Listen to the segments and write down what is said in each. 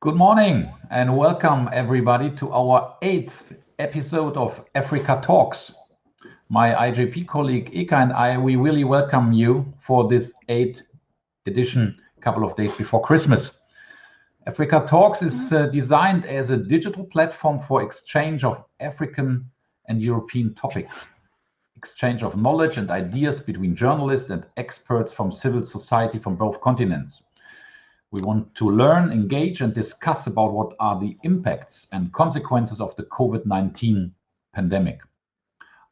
Good morning and welcome everybody to our 8th episode of Africa Talks. My IJP colleague Ika and I, we really welcome you for this 8th edition a couple of days before Christmas. Africa Talks is designed as a digital platform for exchange of African and European topics, exchange of knowledge and ideas between journalists and experts from civil society from both continents. We want to learn, engage, and discuss about what are the impacts and consequences of the COVID-19 pandemic.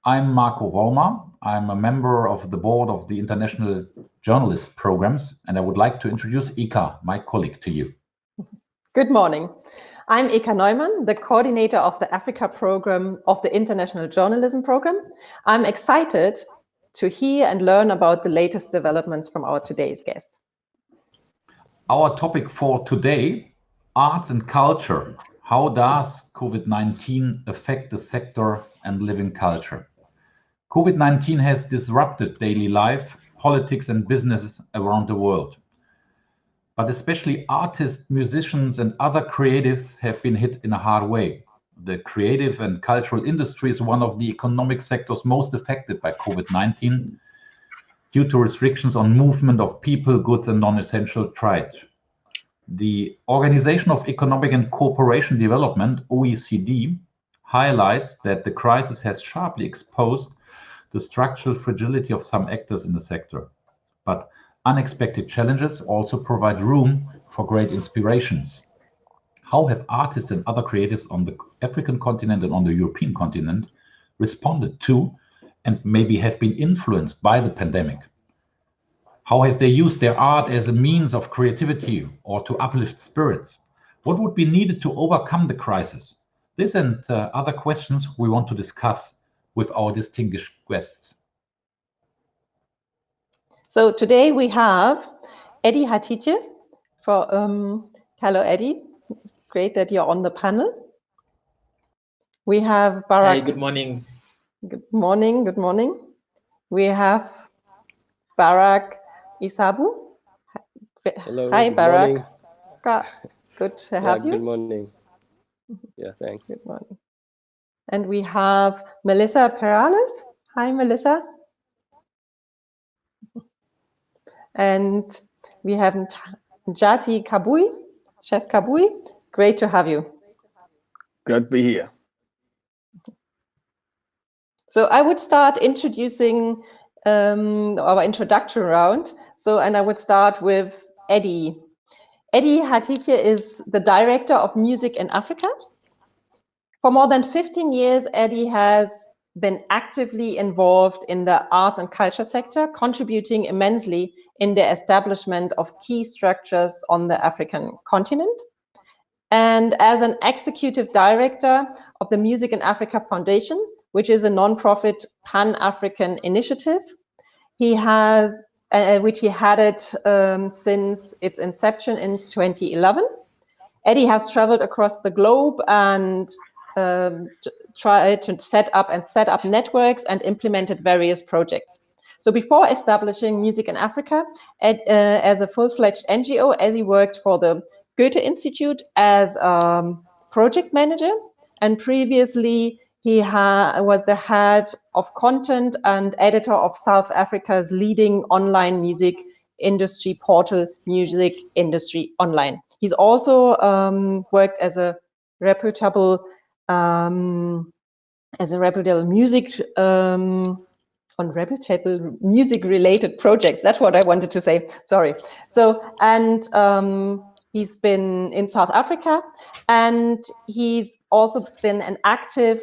I'm Marco Vollmar. I'm a member of the board of the International Journalist Programs, and I would like to introduce Ika, my colleague, to you. Good morning. I'm Ika Neumann, the coordinator of the Africa program of the International Journalism Program. I'm excited to hear and learn about the latest developments from our today's guest. Our topic for today, arts and culture. How does COVID-19 affect the sector and living culture? COVID-19 has disrupted daily life, politics and businesses around the world. But especially artists, musicians and other creatives have been hit in a hard way. The creative and cultural industry is one of the economic sectors most affected by COVID-19 due to restrictions on movement of people, goods and non-essential trade. The Organization of Economic and Cooperation Development, OECD, highlights that the crisis has sharply exposed the structural fragility of some actors in the sector. But unexpected challenges also provide room for great inspirations. How have artists and other creatives on the African continent and on the European continent responded to and maybe have been influenced by the pandemic? How have they used their art as a means of creativity or to uplift spirits? What would be needed to overcome the crisis? This and other questions we want to discuss with our distinguished guests. So today we have Hatitye. Hello, Eddie. Great that you're on the panel. We have Barak. Hi, good morning. Good morning. Good morning. We have Barak Issabu. Hello. Hi, good Barak. morning. Good to have you. Good morning. Yeah, thanks. Good morning. And we have Melissa Perales. Hi, Melissa. And we have Njathi Kabui, Chef Kabui. Great to have you. Glad to be here. So I would start introducing our introduction round. And I would start with Eddie. Eddie Hatitye is the director of music in Africa. For more than 15 years, Eddie has been actively involved in the arts and culture sector, contributing immensely in the establishment of key structures on the African continent. And as an executive director of the Music in Africa Foundation, which is a non-profit Pan-African initiative, which he had it since its inception in 2011. Eddie has traveled across the globe and tried to set up networks and implemented various projects. So before establishing Music in Africa as a full-fledged NGO, Eddie worked for the Goethe Institute as a project manager, and previously he was the head of content and editor of South Africa's leading online music industry portal, Music Industry Online. He's also worked as a reputable music on reputable music-related projects. That's what I wanted to say. Sorry. He's been in South Africa, and he's also been an active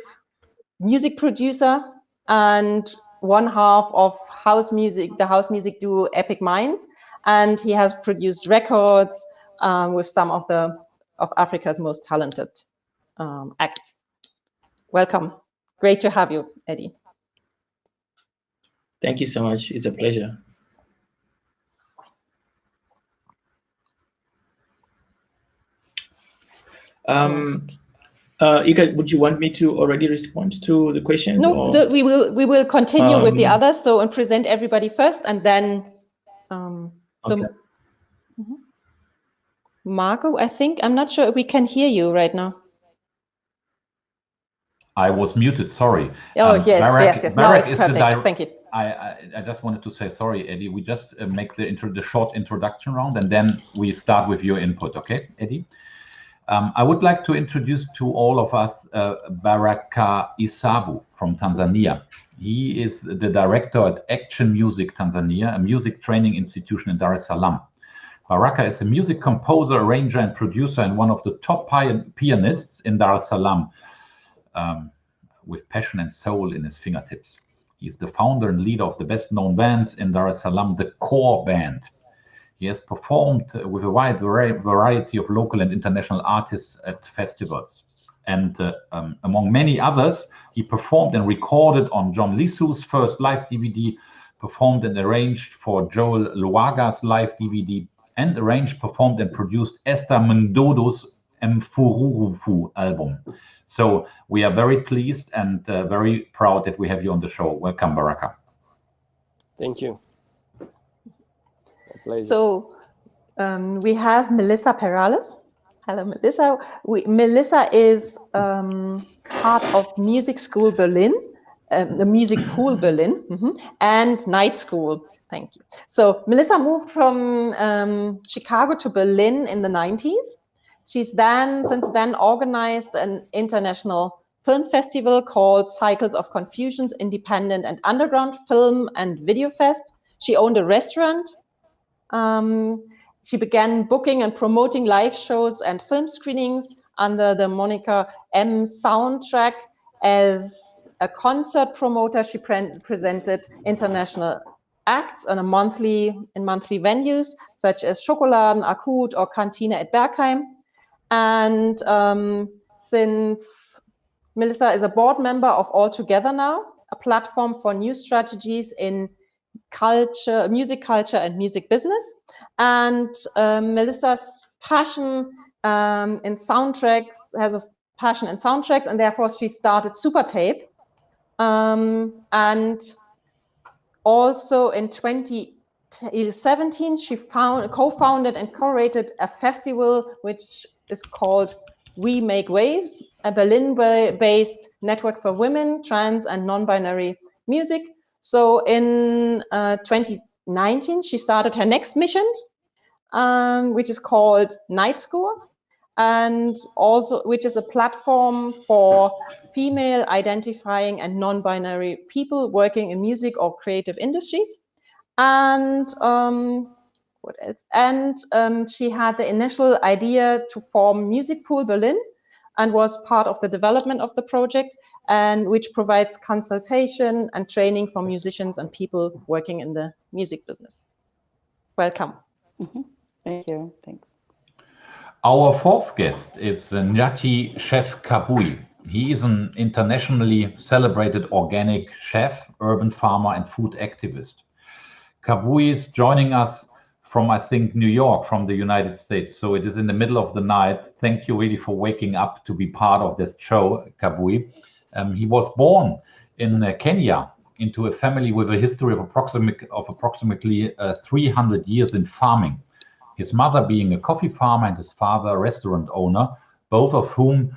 music producer and one half of the house music duo Epic Minds, and he has produced records with some of Africa's most talented acts. Welcome. Great to have you, Eddie. Thank you so much. It's a pleasure. Ika, would you want me to already respond to the questions? No, we will continue with the others. So and present everybody first, and then Okay. Marco, I think. I'm not sure we can hear you right now. I was muted, sorry. Oh, yes, Barak, yes. Barak Now it's is perfect. Thank you. I just wanted to say, sorry, Eddie, we just make the short introduction round and then we start with your input, okay, Eddie? I would like to introduce to all of us Baraka Issabu from Tanzania. He is the director at Action Music Tanzania, a music training institution in Dar es Salaam. Baraka is a music composer, arranger, and producer, and one of the top pianists in Dar es Salaam, with passion and soul in his fingertips. He is the founder and leader of the best-known bands in Dar es Salaam, the Core Band. He has performed with a wide variety of local and international artists at festivals. And among many others, he performed and recorded on John Lisu's first live DVD, performed and arranged for Joel Luaga's live DVD, and arranged, performed, and produced Esther Mndodo's Mfururufu album. So we are very pleased and very proud that we have you on the show. Welcome, Baraka. Thank you. My pleasure. So we have Melissa Perales. Hello, Melissa. Melissa is part of Music School Berlin, the Music Pool Berlin, and Night School. Thank you. So Melissa moved from Chicago to Berlin in the 90s. She's since then organized an international film festival called Cycles of Confusions Independent and Underground Film and Video Fest. She owned a restaurant. She began booking and promoting live shows and film screenings under the moniker M Soundtrack. As a concert promoter, she presented international acts on monthly venues such as Schokoladen, Akut, or Kantine at Bergheim. And since Melissa is a board member of All Together Now, a platform for new strategies in culture, music culture, and music business. And Melissa's passion in soundtracks, has a passion in soundtracks, and therefore she started Super Tape. And also in 2017, she co-founded and curated a festival which is called We Make Waves, a Berlin-based network for women, trans, and non-binary music. So in 2019, she started her next mission, which is called Night School, and also which is a platform for female identifying and non-binary people working in music or creative industries. And what else? And she had the initial idea to form Music Pool Berlin and was part of the development of the project, and which provides consultation and training for musicians and people working in the music business. Welcome. Thank you. Thanks. Our fourth guest is Njathi Chef Kabui. He is an internationally celebrated organic chef, urban farmer, and food activist. Kabui is joining us from, I think, New York, from the United States. So it is in the middle of the night. Thank you really for waking up to be part of this show, Kabui. He was born in Kenya into a family with a history of approximately 300 years in farming. His mother being a coffee farmer and his father a restaurant owner, both of whom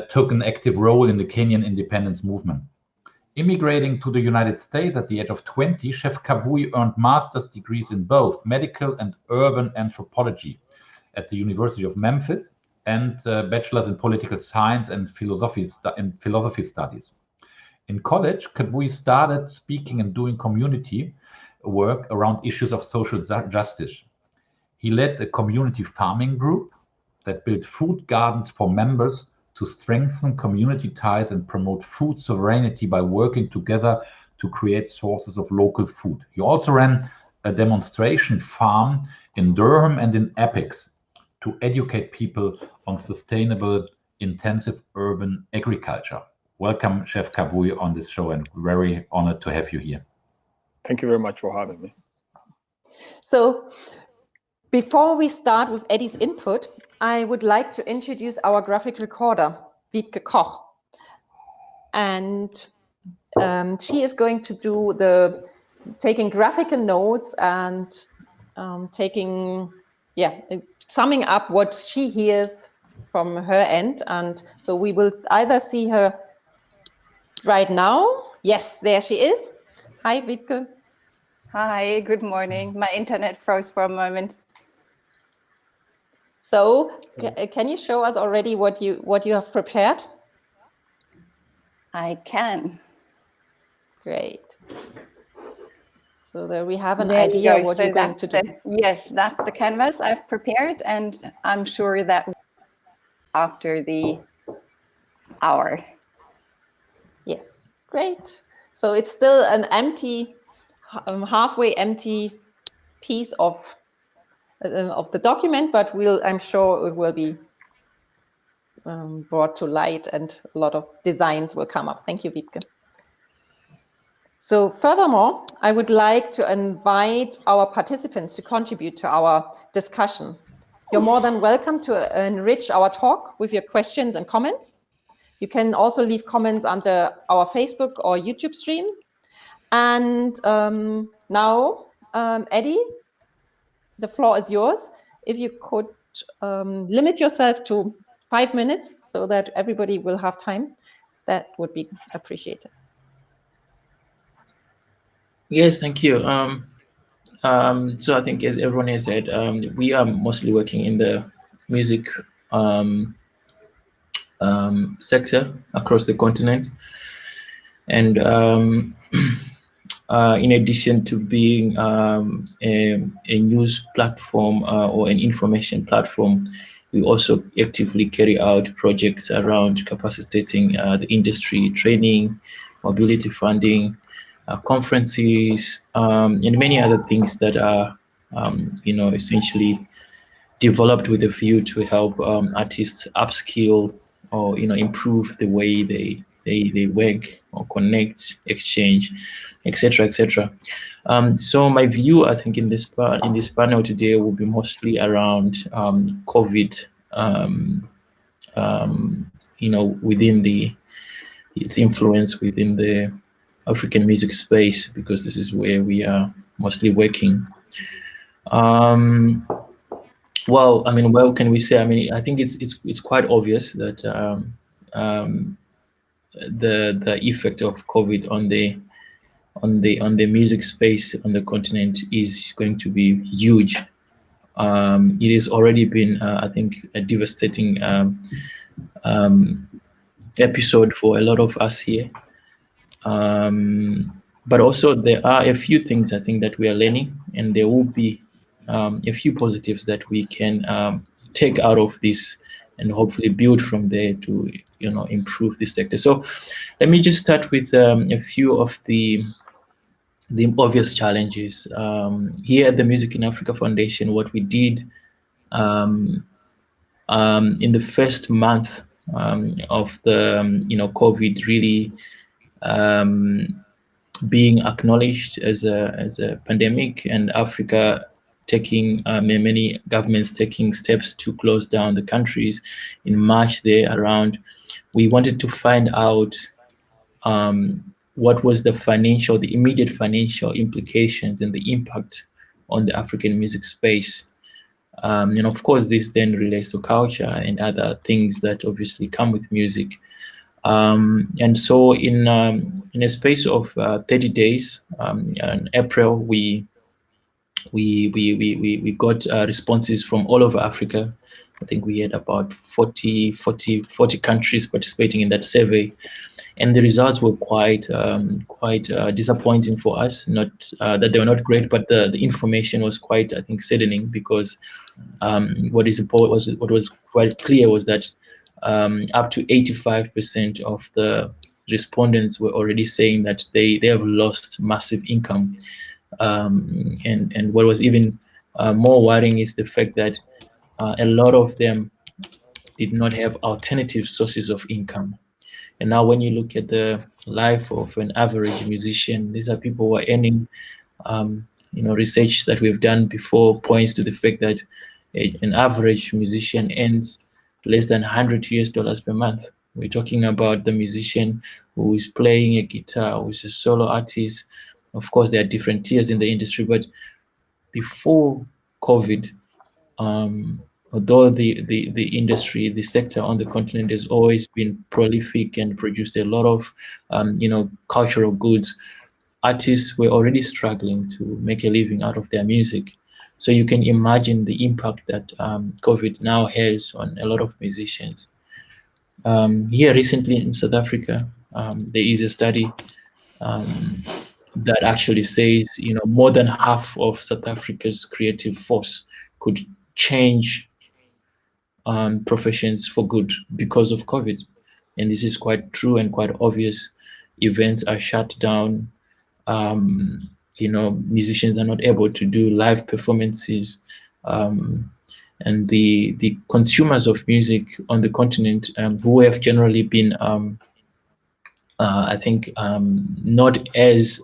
took an active role in the Kenyan independence movement. Immigrating to the United States at the age of 20, Chef Kabui earned master's degrees in both medical and urban anthropology at the University of Memphis and bachelor's in political science and philosophy studies. In college, Kabui started speaking and doing community work around issues of social justice. He led a community farming group that built food gardens for members to strengthen community ties and promote food sovereignty by working together to create sources of local food. He also ran a demonstration farm in Durham and in Essex to educate people on sustainable, intensive urban agriculture. Welcome, Chef Kabui, on this show, and very honored to have you here. Thank you very much for having me. So, before we start with Eddie's input, I would like to introduce our graphic recorder, Wiebke Koch. And she is going to do taking graphical notes and taking summing up what she hears from her end. And so we will either see her right now. Yes, there she is. Hi, Wiebke. Hi, good morning. My internet froze for a moment. So can you show us already what you have prepared? I can. Great. So there we have an There you idea go. of what So you're going to do. Yes, that's the canvas I've prepared, and I'm sure that after the hour. Yes, great. So it's still an empty, halfway empty piece of the document, but I'm sure it will be brought to light and a lot of designs will come up. Thank you, Wiebke. So furthermore, I would like to invite our participants to contribute to our discussion. You're more than welcome to enrich our talk with your questions and comments. You can also leave comments under our Facebook or YouTube stream. And now, Eddie, the floor is yours. If you could limit yourself to 5 minutes so that everybody will have time, that would be appreciated. Yes, thank you. So I think, as everyone has said, we are mostly working in the music sector across the continent, and in addition to being a news platform or an information platform, we also actively carry out projects around capacitating the industry, training, mobility funding, conferences, and many other things that are, essentially developed with a view to help artists upskill or improve the way they work or connect, exchange, etc., etc. So my view, I think, in this panel today will be mostly around COVID. Within its influence within the African music space, because this is where we are mostly working. Well, I mean, what can we say? I mean, I think it's quite obvious that the effect of COVID on the music space on the continent is going to be huge. It has already been, I think, a devastating episode for a lot of us here. But also there are a few things I think that we are learning, and there will be a few positives that we can take out of this and hopefully build from there to improve this sector. So let me just start with a few of the obvious challenges. Here at the Music in Africa Foundation, what we did in the first month of the COVID really being acknowledged as a pandemic, and Africa taking many governments taking steps to close down the countries in March there around, we wanted to find out what was the immediate financial implications and the impact on the African music space. And of course, this then relates to culture and other things that obviously come with music. And so in a space of 30 days, in April, we got responses from all over Africa. I think we had about 40 countries participating in that survey, and the results were quite disappointing for us. Not that they were not great, but the information was quite, I think, saddening, because what was quite clear was that up to 85% of the respondents were already saying that they have lost massive income. And what was even more worrying is the fact that a lot of them did not have alternative sources of income. And now when you look at the life of an average musician, these are people who are earning, research that we've done before points to the fact that an average musician earns less than $100 per month. We're talking about the musician who is playing a guitar, who is a solo artist. Of course, there are different tiers in the industry, but before COVID, although the industry, the sector on the continent has always been prolific and produced a lot of, cultural goods, artists were already struggling to make a living out of their music. So you can imagine the impact that COVID now has on a lot of musicians. Here recently in South Africa, there is a study that actually says, more than half of South Africa's creative force could change professions for good because of COVID. And this is quite true and quite obvious. Events are shut down. Musicians are not able to do live performances. And the consumers of music on the continent, who have generally been, I think, not as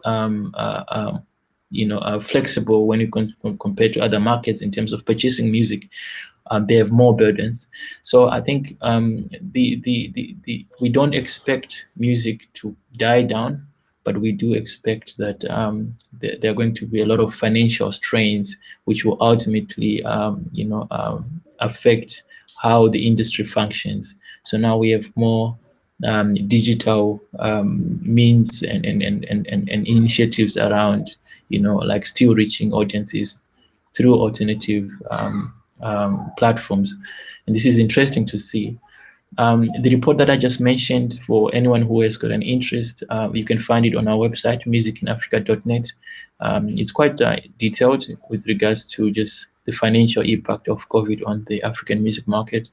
flexible when you compare to other markets in terms of purchasing music. They have more burdens. So I think we don't expect music to die down, but we do expect that there are going to be a lot of financial strains, which will ultimately, affect how the industry functions. So now we have more digital means and initiatives around, like still reaching audiences through alternative platforms. And this is interesting to see. The report that I just mentioned, for anyone who has got an interest, you can find it on our website, musicinafrica.net. It's quite detailed with regards to just the financial impact of COVID on the African music market.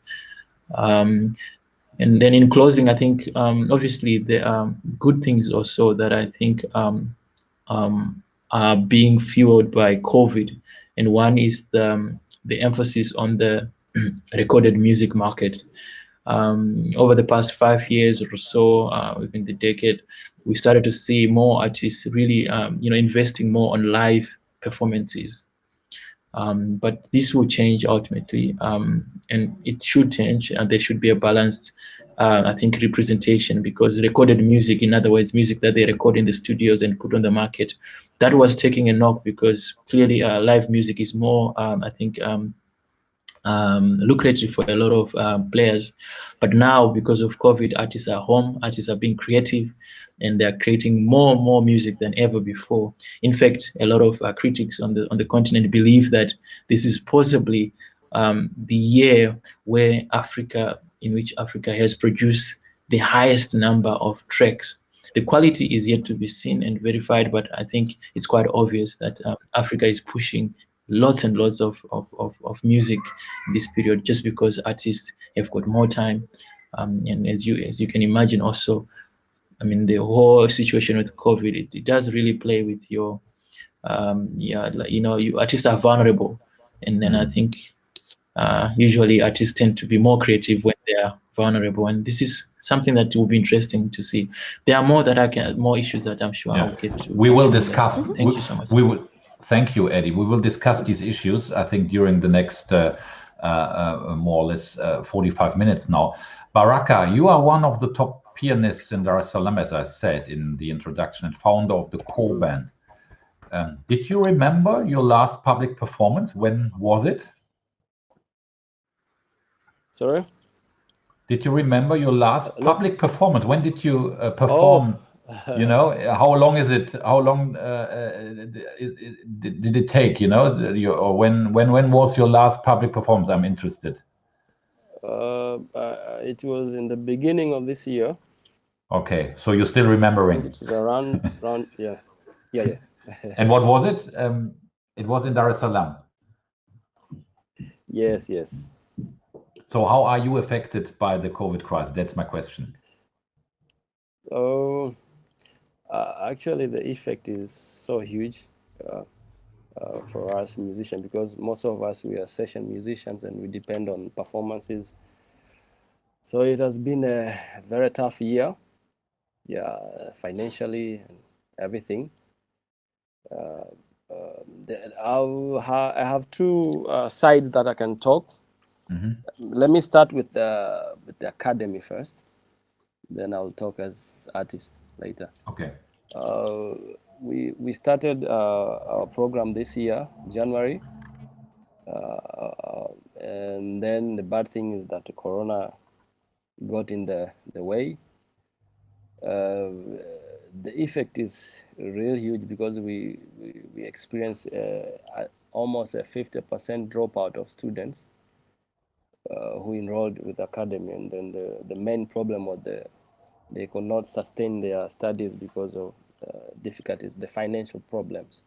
And then in closing, I think obviously there are good things also that I think are being fueled by COVID. And one is the emphasis on the recorded music market. Over the past 5 years or so, within the decade, we started to see more artists really, investing more on live performances. But this will change ultimately, and it should change, and there should be a balanced, I think, representation, because recorded music, in other words, music that they record in the studios and put on the market, that was taking a knock, because clearly live music is more, I think, lucrative for a lot of players. But now, because of COVID, artists are home, artists are being creative, and they're creating more and more music than ever before. In fact, a lot of critics on the continent believe that this is possibly the year in which Africa has produced the highest number of tracks. The quality is yet to be seen and verified, but I think it's quite obvious that Africa is pushing lots and lots of music in this period, just because artists have got more time. And as you can imagine also, I mean, the whole situation with COVID, it does really play with your, you artists are vulnerable. And then I think usually artists tend to be more creative when they are vulnerable. And this is something that will be interesting to see. There are more issues that I'm sure I'll get to. We will discuss. Thank you so much. Thank you, Eddie. We will discuss these issues, I think, during the next more or less 45 minutes now. Baraka, you are one of the top pianists in Dar es Salaam, as I said in the introduction, and founder of the core band. Did you remember your last public performance? When was it? Sorry? Did you remember your last public performance? When did you perform? How long is it? How long did it take? Or when was your last public performance? I'm interested. It was in the beginning of this year. Okay, so you're still remembering. It was around yeah. And what was it? It was in Dar es Salaam. Yes. So how are you affected by the COVID crisis? That's my question. Actually, the effect is so huge for us musicians, because most of us, we are session musicians and we depend on performances. So it has been a very tough year, financially and everything. I have two sides that I can talk. Mm-hmm. Let me start with the academy first, then I'll talk as artists later. Okay. We started our program this year, January, And then the bad thing is that the corona got in the way. The effect is real huge because we experienced almost a 50% dropout of students who enrolled with academy, and then the main problem was they could not sustain their studies because of difficulties, the financial problems.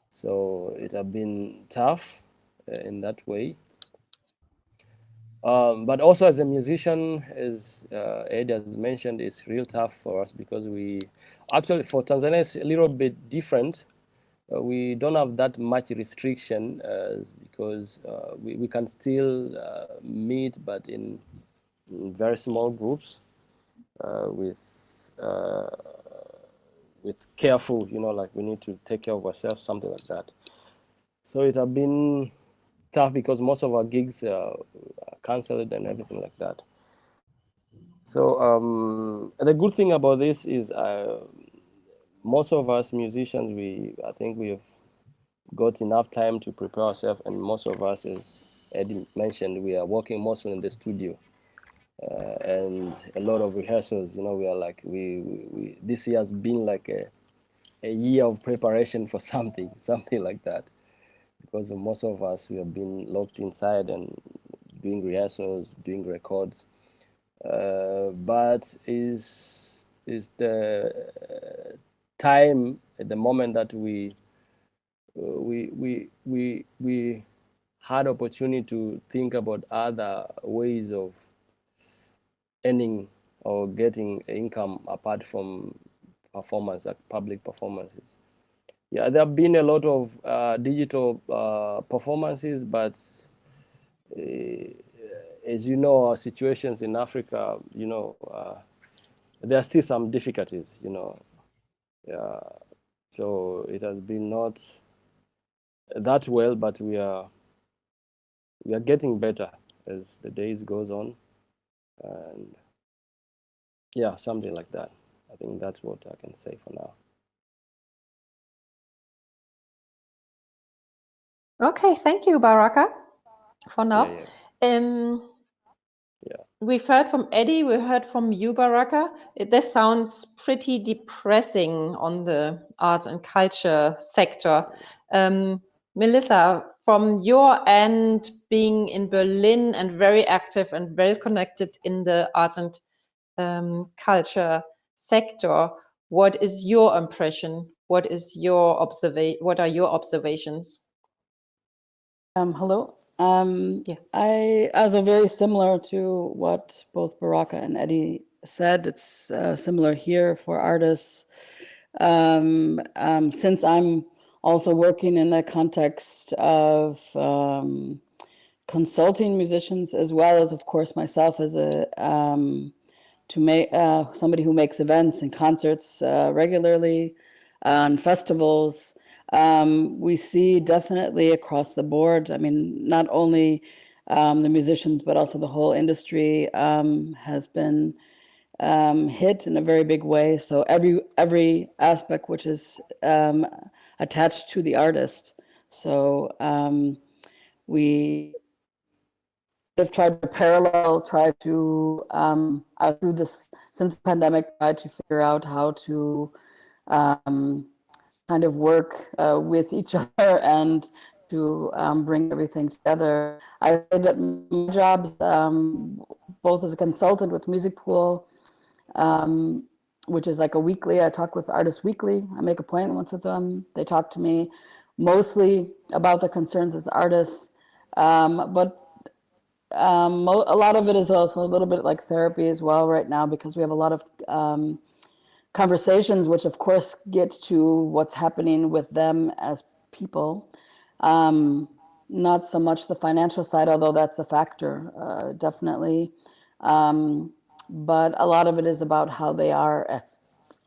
So it has been tough in that way. But also as a musician, as Ed has mentioned, it's real tough for us because we actually, for Tanzania, it's a little bit different. We don't have that much restriction because we can still meet, but in very small groups with careful, like we need to take care of ourselves, something like that. So it has been tough because most of our gigs are cancelled and everything like that. So the good thing about this is most of us musicians, I think we have got enough time to prepare ourselves, and most of us, as Eddie mentioned, we are working mostly in the studio and a lot of rehearsals. We are like we this year has been like a year of preparation for something like that, because most of us, we have been locked inside and doing rehearsals, doing records. But is the time at the moment that we had opportunity to think about other ways of earning or getting income apart from performance, like public performances. Yeah, there have been a lot of digital performances, but as you know, our situations in Africa, there are still some difficulties, Yeah, so it has been not that well, but we are getting better as the days goes on, and yeah, something like that. I think that's what I can say for now. Okay, thank you, Baraka, for now. Yeah. We've heard from Eddie, we heard from you, Baraka. This sounds pretty depressing on the arts and culture sector. Melissa, from your end, being in Berlin and very active and well connected in the arts and culture sector, what is your impression? What are your observations? Hello. Yes. I also very similar to what both Baraka and Eddie said. It's similar here for artists. Since I'm also working in the context of consulting musicians, as well as, of course, myself as a somebody who makes events and concerts regularly on festivals. We see definitely across the board. I mean, not only the musicians, but also the whole industry has been hit in a very big way. So every aspect which is attached to the artist. So we have tried to try to through this, since the pandemic, try to figure out how to kind of work with each other and to bring everything together. I say that my jobs, both as a consultant with Music Pool, which is like a weekly, I talk with artists weekly. I make appointments with them. They talk to me mostly about their concerns as artists, but a lot of it is also a little bit like therapy as well right now, because we have a lot of conversations, which of course get to what's happening with them as people. Not so much the financial side, although that's a factor, definitely. But a lot of it is about how they are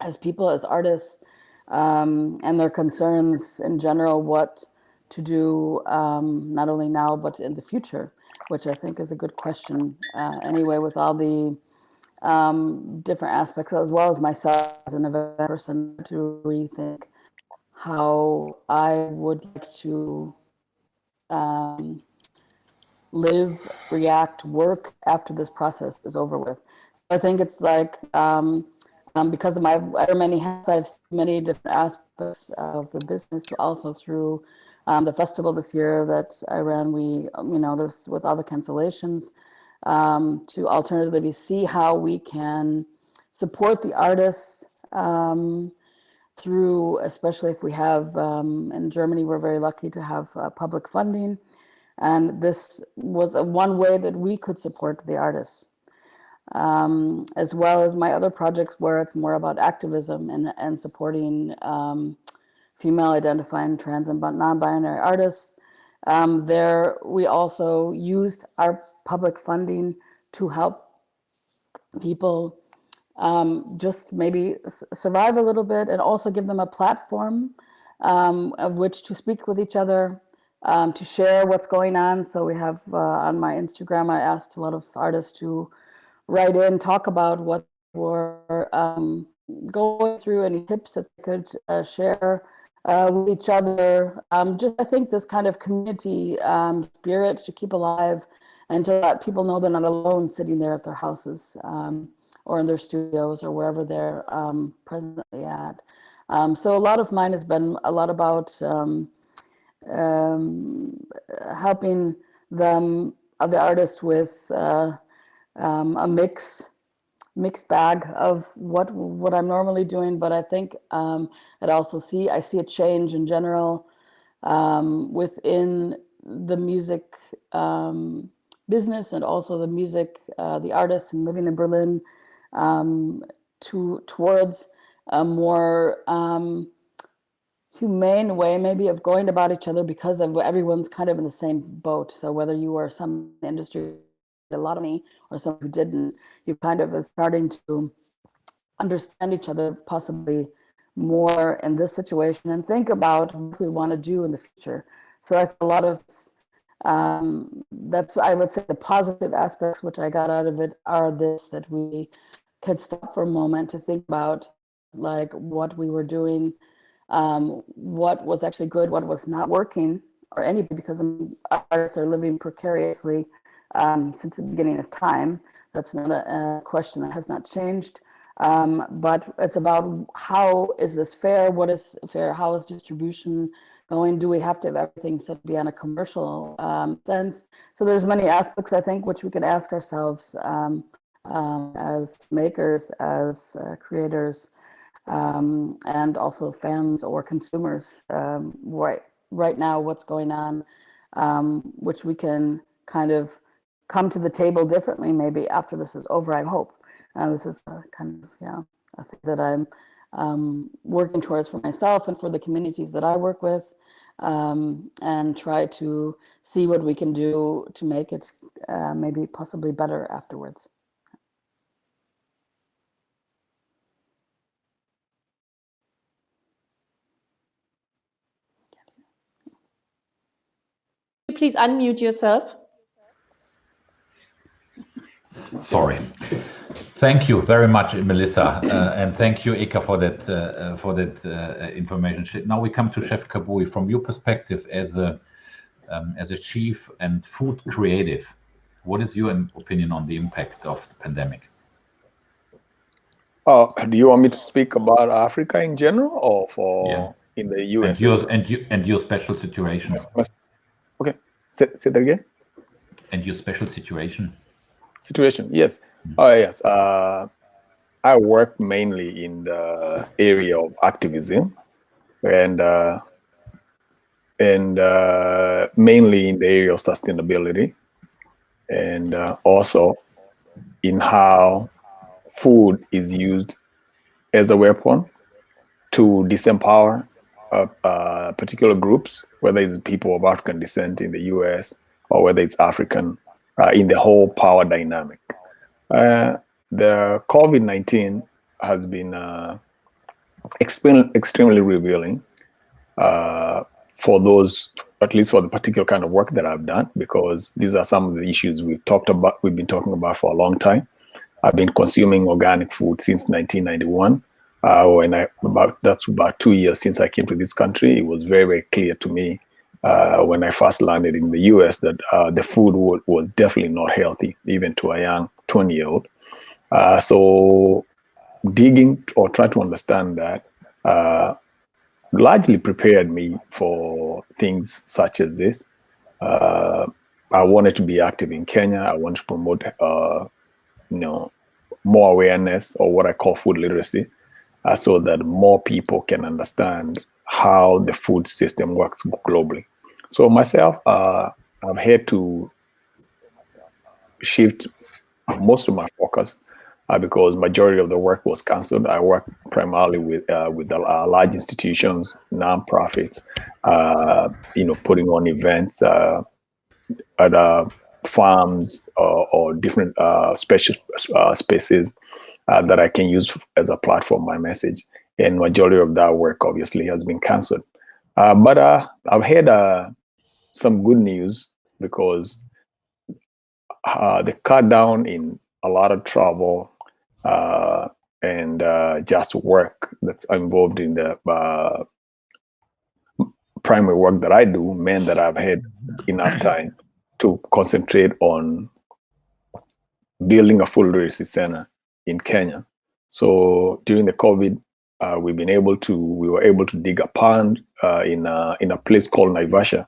as people, as artists, and their concerns in general, what to do, not only now, but in the future, which I think is a good question anyway, with all the different aspects, as well as myself as an event person, to rethink how I would like to live, react, work after this process is over with. I think it's like, because of my many hats, I've seen many different aspects of the business, also through the festival this year that I ran. There's with all the cancellations, to alternatively see how we can support the artists through, especially if we have, in Germany, we're very lucky to have public funding. And this was one way that we could support the artists. As well as my other projects where it's more about activism and supporting female identifying trans and non-binary artists. There we also used our public funding to help people just maybe survive a little bit, and also give them a platform of which to speak with each other, to share what's going on. So we have on my Instagram, I asked a lot of artists to write in, talk about what we're going through, any tips that they could share with each other. Just, I think, this kind of community spirit to keep alive, and to let people know they're not alone sitting there at their houses or in their studios or wherever they're presently at. So a lot of mine has been a lot about helping them, the artists, with a mixed bag of what I'm normally doing, but I think I see a change in general within the music business, and also the music, the artists, and living in Berlin, towards a more humane way, maybe, of going about each other, because of everyone's kind of in the same boat. So whether you are some industry, a lot of me, or someone who didn't, you kind of are starting to understand each other possibly more in this situation, and think about what we want to do in the future. So I think a lot of that's, I would say, the positive aspects which I got out of it are this, that we could stop for a moment to think about like what we were doing, what was actually good, what was not working, or anything, because artists are living precariously since the beginning of time. That's not a question that has not changed. But it's about, how is this fair? What is fair? How is distribution going? Do we have to have everything set to be on a commercial sense? So there's many aspects, I think, which we can ask ourselves as makers, as creators, and also fans or consumers. Right now, what's going on, which we can kind of come to the table differently, maybe after this is over, I hope. This is kind of, a thing that I'm working towards for myself and for the communities that I work with, and try to see what we can do to make it maybe possibly better afterwards. Please unmute yourself. Sorry. Thank you very much, Melissa, and thank you, Eka, for that information. Now we come to Chef Kabui. From your perspective as a chief and food creative, what is your opinion on the impact of the pandemic? Do you want me to speak about Africa in general, or in the US? And your special situation. Okay, say that again. And your special situation. Yes. Oh, yes. I work mainly in the area of activism, and mainly in the area of sustainability, and also in how food is used as a weapon to disempower particular groups, whether it's people of African descent in the US or whether it's African, in the whole power dynamic. The COVID-19 has been extremely revealing for those, at least for the particular kind of work that I've done, because these are some of the issues we've been talking about for a long time. I've been consuming organic food since 1991. That's about 2 years since I came to this country. It was very, very clear to me when I first landed in the US that the food was definitely not healthy, even to a young 20-year-old. So digging or trying to understand that largely prepared me for things such as this. I wanted to be active in Kenya. I wanted to promote, more awareness, or what I call food literacy, so that more people can understand how the food system works globally. So myself, I've had to shift most of my focus because majority of the work was canceled. I work primarily with the large institutions, nonprofits, putting on events at farms or different special spaces that I can use as a platform, my message. And majority of that work obviously has been canceled. But I've had some good news because the cut down in a lot of travel and just work that's involved in the primary work that I do meant that I've had enough time to concentrate on building a full literacy center in Kenya. So during the COVID, we were able to dig a pond in a place called Naivasha,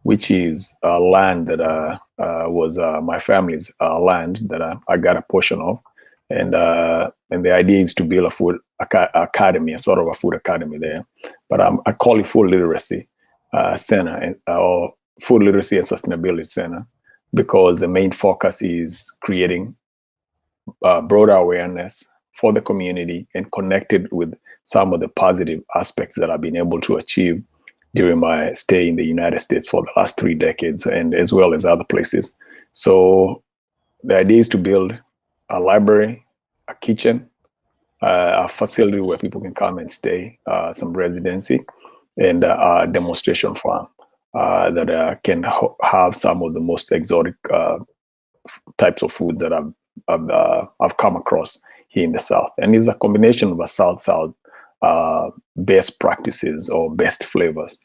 which is land that was my family's land that I got a portion of, and the idea is to build a food academy, sort of a food academy there. But I call it Food Literacy Center, or Food Literacy and Sustainability Center, because the main focus is creating broader awareness for the community and connected with some of the positive aspects that I've been able to achieve during my stay in the United States for the last 3 decades, and as well as other places. So the idea is to build a library, a kitchen, a facility where people can come and stay, some residency, and a demonstration farm that can have some of the most exotic types of foods that I've come across here in the South. And it's a combination of a South-South best practices or best flavors,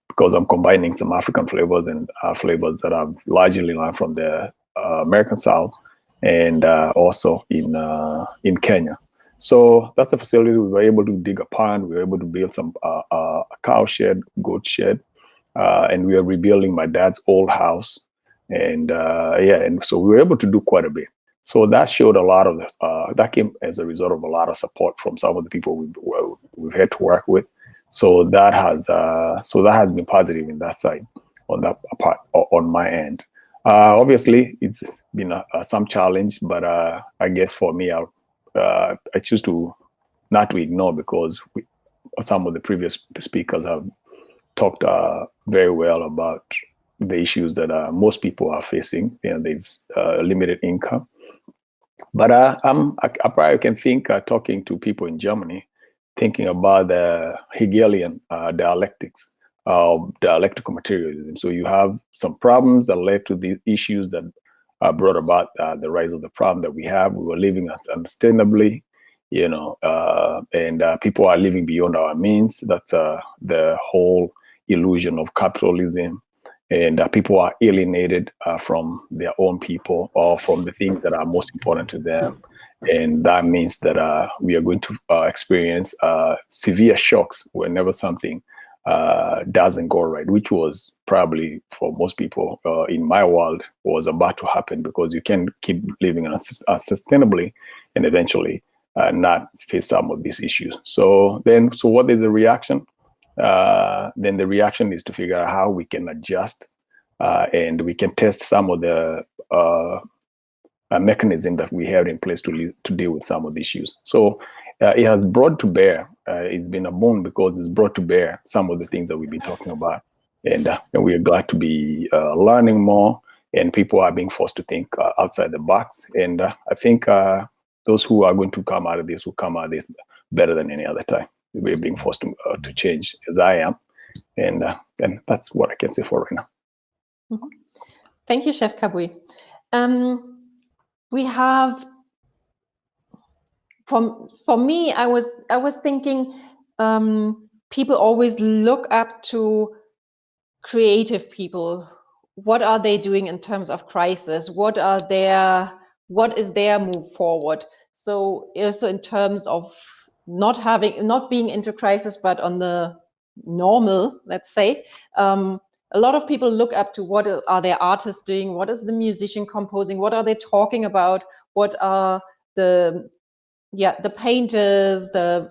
because I'm combining some African flavors and flavors that I've largely learned from the American South and also in Kenya. So that's the facility. We were able to dig a pond. We were able to build some a cow shed, goat shed, and we are rebuilding my dad's old house. And and so we were able to do quite a bit. So that showed a lot of that came as a result of a lot of support from some of the people we've had to work with. So that has been positive in that side, on that part, on my end. Obviously, it's been some challenge, but I guess for me, I choose to not to ignore, because some of the previous speakers have talked very well about the issues that most people are facing. There's limited income. But I probably can think, talking to people in Germany, thinking about the Hegelian dialectics of dialectical materialism. So you have some problems that led to these issues that brought about the rise of the problem that we have. We were living unsustainably, and people are living beyond our means. That's the whole illusion of capitalism. And people are alienated from their own people or from the things that are most important to them. And that means that we are going to experience severe shocks whenever something doesn't go right, which was probably for most people in my world was about to happen, because you can keep living unsustainably and eventually not face some of these issues. So what is the reaction? Then the reaction is to figure out how we can adjust and we can test some of the mechanism that we have in place to deal with some of the issues. So it has brought to bear, it's been a boon because it's brought to bear some of the things that we've been talking about. And we are glad to be learning more, and people are being forced to think outside the box. And I think those who are going to come out of this will come out of this better than any other time. We're being forced to change, as I am. And that's what I can say for right now. Mm-hmm. Thank you, Chef Kabui. We have, for me, I was thinking, people always look up to creative people, what are they doing in terms of crisis? What is their move forward? So also in terms of not being into crisis, but on the normal, let's say, a lot of people look up to what are their artists doing, what is the musician composing, what are they talking about, what are the painters, the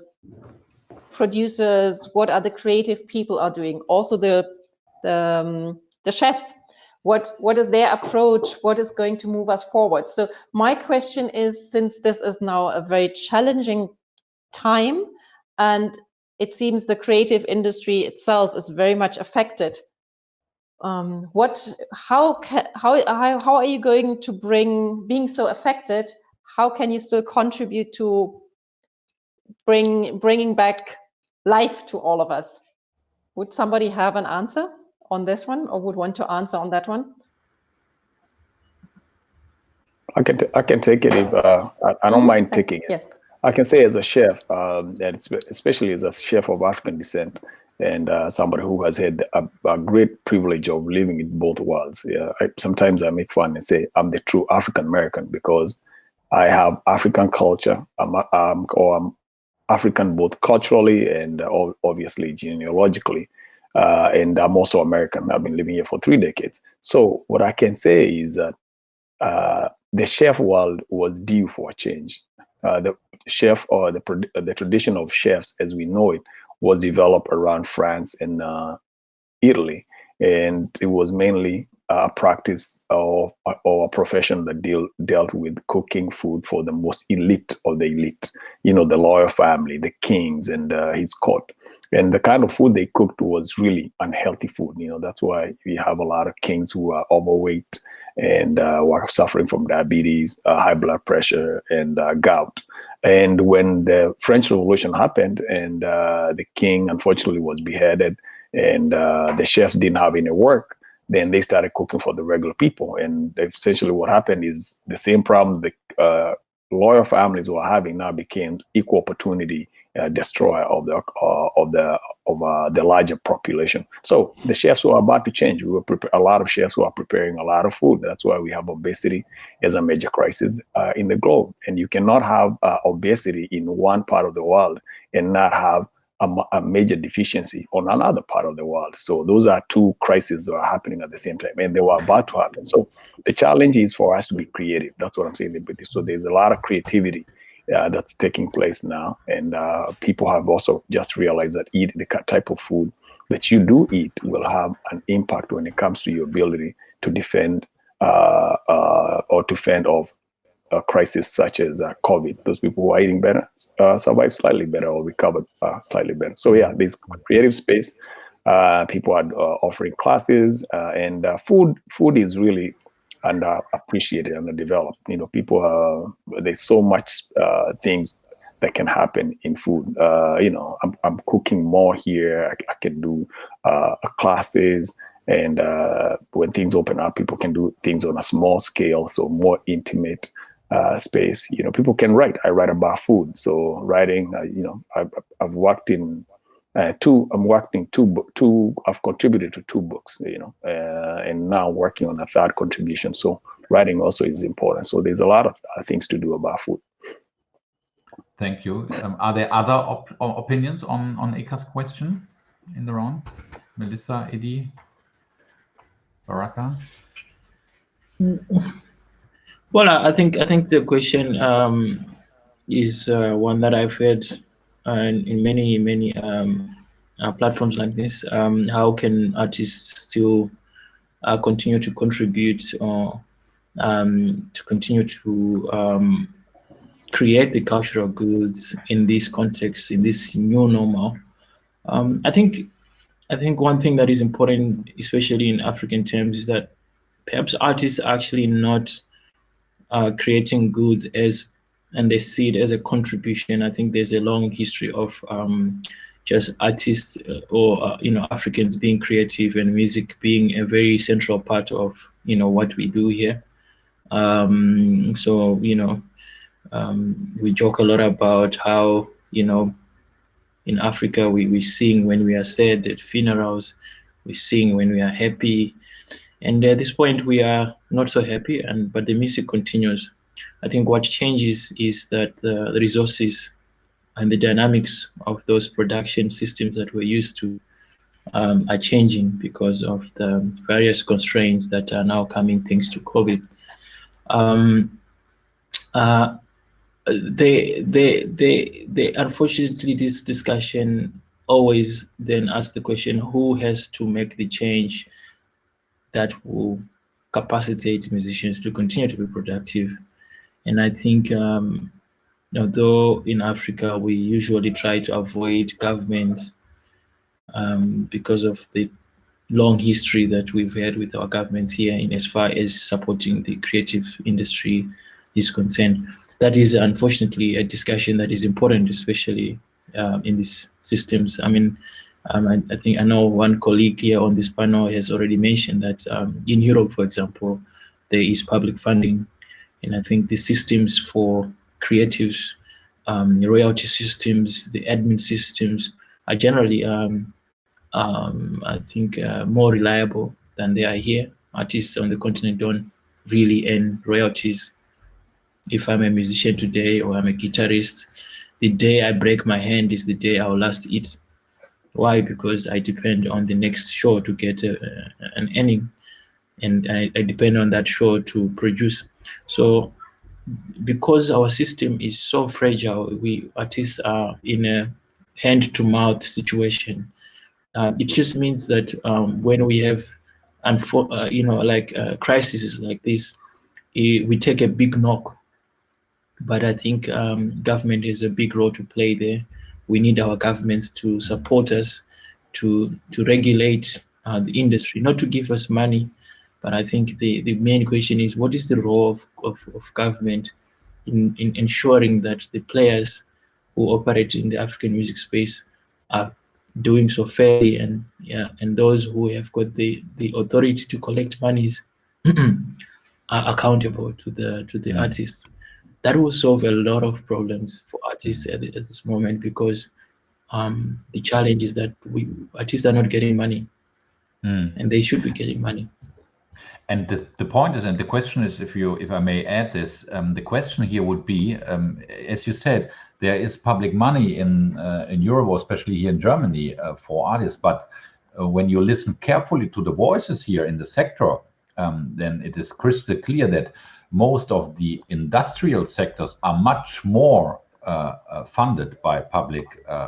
producers, what are the creative people are doing, also the chefs, what is their approach, what is going to move us forward. So my question is, since this is now a very challenging time and it seems the creative industry itself is very much affected, how are you going to being so affected, how can you still contribute to bringing back life to all of us? Would somebody have an answer on this one, or would want to answer on that one? I can take it if I don't mind taking it. Yes. I can say as a chef, especially as a chef of African descent, and somebody who has had a great privilege of living in both worlds. Yeah, sometimes I make fun and say I'm the true African American because I have African culture. I'm African both culturally and obviously genealogically, and I'm also American. I've been living here for 3 decades. So what I can say is that the chef world was due for a change. The chef, or the tradition of chefs as we know it, was developed around France and Italy, and it was mainly a practice or a profession that dealt with cooking food for the most elite of the elite, the royal family, the kings and his court. And the kind of food they cooked was really unhealthy food. That's why we have a lot of kings who are overweight and were suffering from diabetes, high blood pressure, and gout. And when the French Revolution happened and the king unfortunately was beheaded and the chefs didn't have any work, then they started cooking for the regular people. And essentially what happened is the same problem the royal families were having now became equal opportunity destroyer of the larger population. So the chefs were about to change. A lot of chefs were preparing a lot of food. That's why we have obesity as a major crisis in the globe. And you cannot have obesity in one part of the world and not have a major deficiency on another part of the world. So those are two crises that are happening at the same time, and they were about to happen. So the challenge is for us to be creative. That's what I'm saying. So there's a lot of creativity that's taking place now, and people have also just realized that eating the type of food that you do eat will have an impact when it comes to your ability to defend or to fend off a crisis such as COVID. Those people who are eating better survive slightly better or recover slightly better. So yeah, this creative space, people are offering classes, and food is really underappreciated, underdeveloped. People there's so much things that can happen in food. I'm cooking more here. I can do classes, and when things open up, people can do things on a small scale, so more intimate space. People can write. I write about food, so writing. I've worked in two. I've contributed to 2 books. And now working on a 3rd contribution. So writing also is important. So there's a lot of things to do about food. Thank you. Are there other opinions on Eka's question in the round? Melissa, Eddie, Baraka? Well, I think the question is one that I've heard in many platforms like this. How can artists still continue to contribute or to continue to create the cultural goods in this context, in this new normal? I think one thing that is important, especially in African terms, is that perhaps artists are actually not creating goods and they see it as a contribution. I think there's a long history of just artists or Africans being creative and music being a very central part of what we do here. So we joke a lot about how in Africa we sing when we are sad at funerals. we sing when we are happy. And at this point, we are not so happy, but the music continues. I think what changes is that the resources and the dynamics of those production systems that we're used to are changing because of the various constraints that are now coming thanks to COVID. Unfortunately, this discussion always then asks the question, who has to make the change that will capacitate musicians to continue to be productive? And I think, although in Africa we usually try to avoid governments because of the long history that we've had with our governments here in as far as supporting the creative industry is concerned. That is unfortunately a discussion that is important, especially in these systems. I mean, I think I know one colleague here on this panel has already mentioned that in Europe, for example, there is public funding, and I think the systems for creatives, the royalty systems, the admin systems are generally, I think, more reliable than they are here. Artists on the continent don't really earn royalties. If I'm a musician today or I'm a guitarist, the day I break my hand is the day I'll last eat. Why? Because I depend on the next show to get an earning, and I depend on that show to produce. So because our system is so fragile, we artists are in a hand-to-mouth situation. It just means that when we have, crises like this, we take a big knock. But I think government has a big role to play there. We need our governments to support us, to regulate the industry, not to give us money. But I think the main question is, what is the role of government in ensuring that the players who operate in the African music space are doing so fairly, and those who have got the authority to collect monies are accountable to the artists. That will solve a lot of problems for artists at this moment, because the challenge is that artists are not getting money, and they should be getting money. And the point is, and the question is, if I may add this, the question here would be, as you said, there is public money in Europe, or especially here in Germany, for artists. But when you listen carefully to the voices here in the sector, then it is crystal clear that most of the industrial sectors are much more funded by public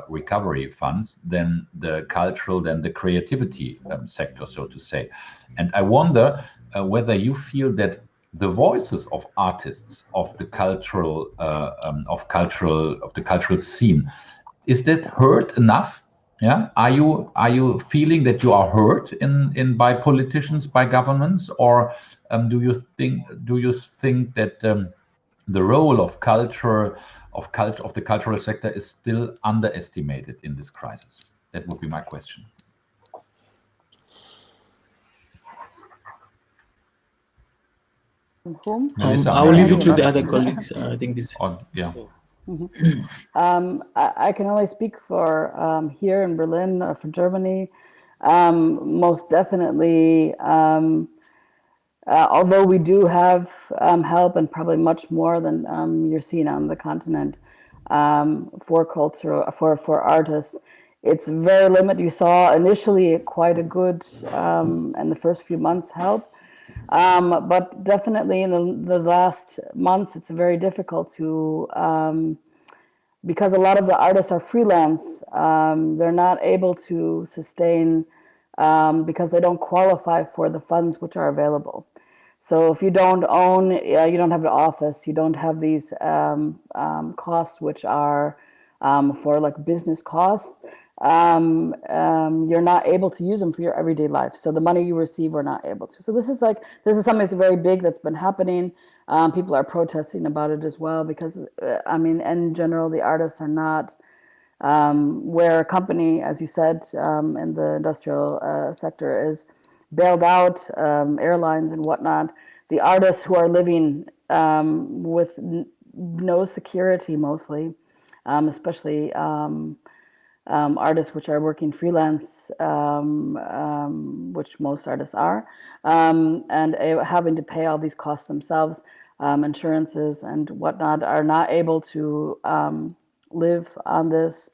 recovery funds than the cultural, than the creativity sector, so to say. And I wonder whether you feel that the voices of artists, of the cultural scene, is that heard enough? Yeah, are you feeling that you are heard in by politicians, by governments, or do you think that the role of culture of the cultural sector is still underestimated in this crisis? That would be my question. Whom? I'll leave it to the other colleagues. I think this. Yeah. I can only speak for here in Berlin, for Germany. Most definitely, although we do have help, and probably much more than you're seeing on the continent, for culture, for artists, it's very limited. You saw initially quite a good, in the first few months, help. But definitely in the last months, it's very difficult to, because a lot of the artists are freelance, they're not able to sustain because they don't qualify for the funds which are available. So if you don't own, you don't have an office, you don't have these costs which are for like business costs, you're not able to use them for your everyday life. So the money you receive, we're not able to. So this is something that's very big that's been happening. People are protesting about it as well, because I mean, in general, the artists are not where a company, as you said, in the industrial sector is bailed out, airlines and whatnot. The artists who are living with no security, mostly, especially artists which are working freelance, which most artists are, and having to pay all these costs themselves, insurances and whatnot, are not able to live on this.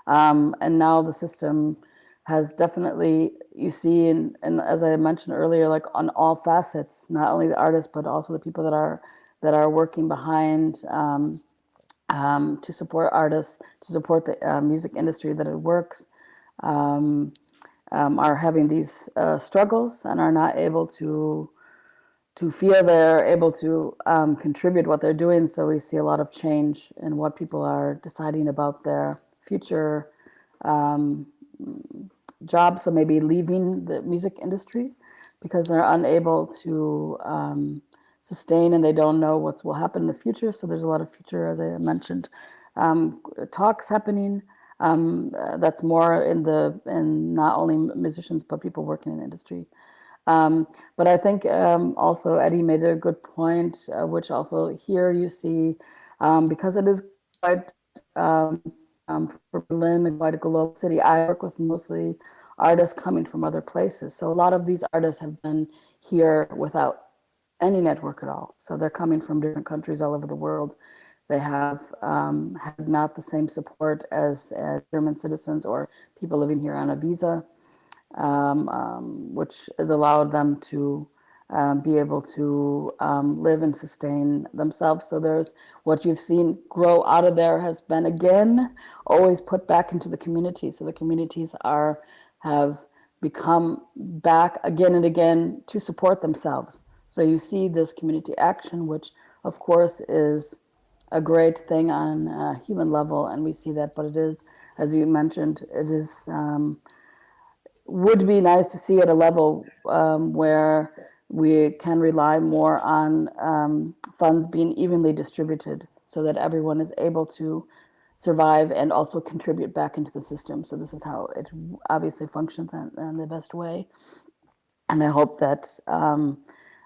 And now the system has definitely, you see, and as I mentioned earlier, like on all facets, not only the artists, but also the people that are working behind to support artists, to support the music industry that it works, are having these struggles and are not able to feel they're able to contribute what they're doing. So we see a lot of change in what people are deciding about their future jobs. So maybe leaving the music industry because they're unable to sustain and they don't know what will happen in the future. So there's a lot of future, as I mentioned, talks happening. That's more in not only musicians, but people working in the industry. But I think also Eddie made a good point, which also here you see, because it is quite, for Berlin, quite a global city, I work with mostly artists coming from other places. So a lot of these artists have been here without any network at all. So they're coming from different countries all over the world. They have had not the same support as German citizens or people living here on a visa. Which has allowed them to be able to live and sustain themselves. So there's what you've seen grow out of there has been again always put back into the community. So the communities have become back again and again to support themselves. So you see this community action, which of course is a great thing on a human level, and we see that. But it is, as you mentioned, it is. Would be nice to see at a level where we can rely more on funds being evenly distributed so that everyone is able to survive and also contribute back into the system. So this is how it obviously functions in the best way. And I hope that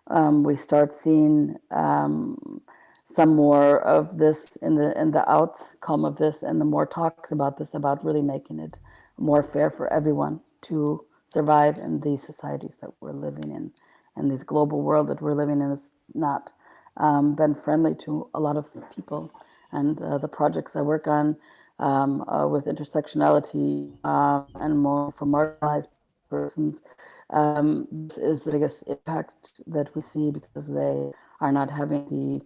we start seeing some more of this in the outcome of this, and the more talks about this, about really making it more fair for everyone to survive in these societies that we're living in, and this global world that we're living in has not been friendly to a lot of people. And the projects I work on with intersectionality and more for marginalized persons, this is the biggest impact that we see because they are not having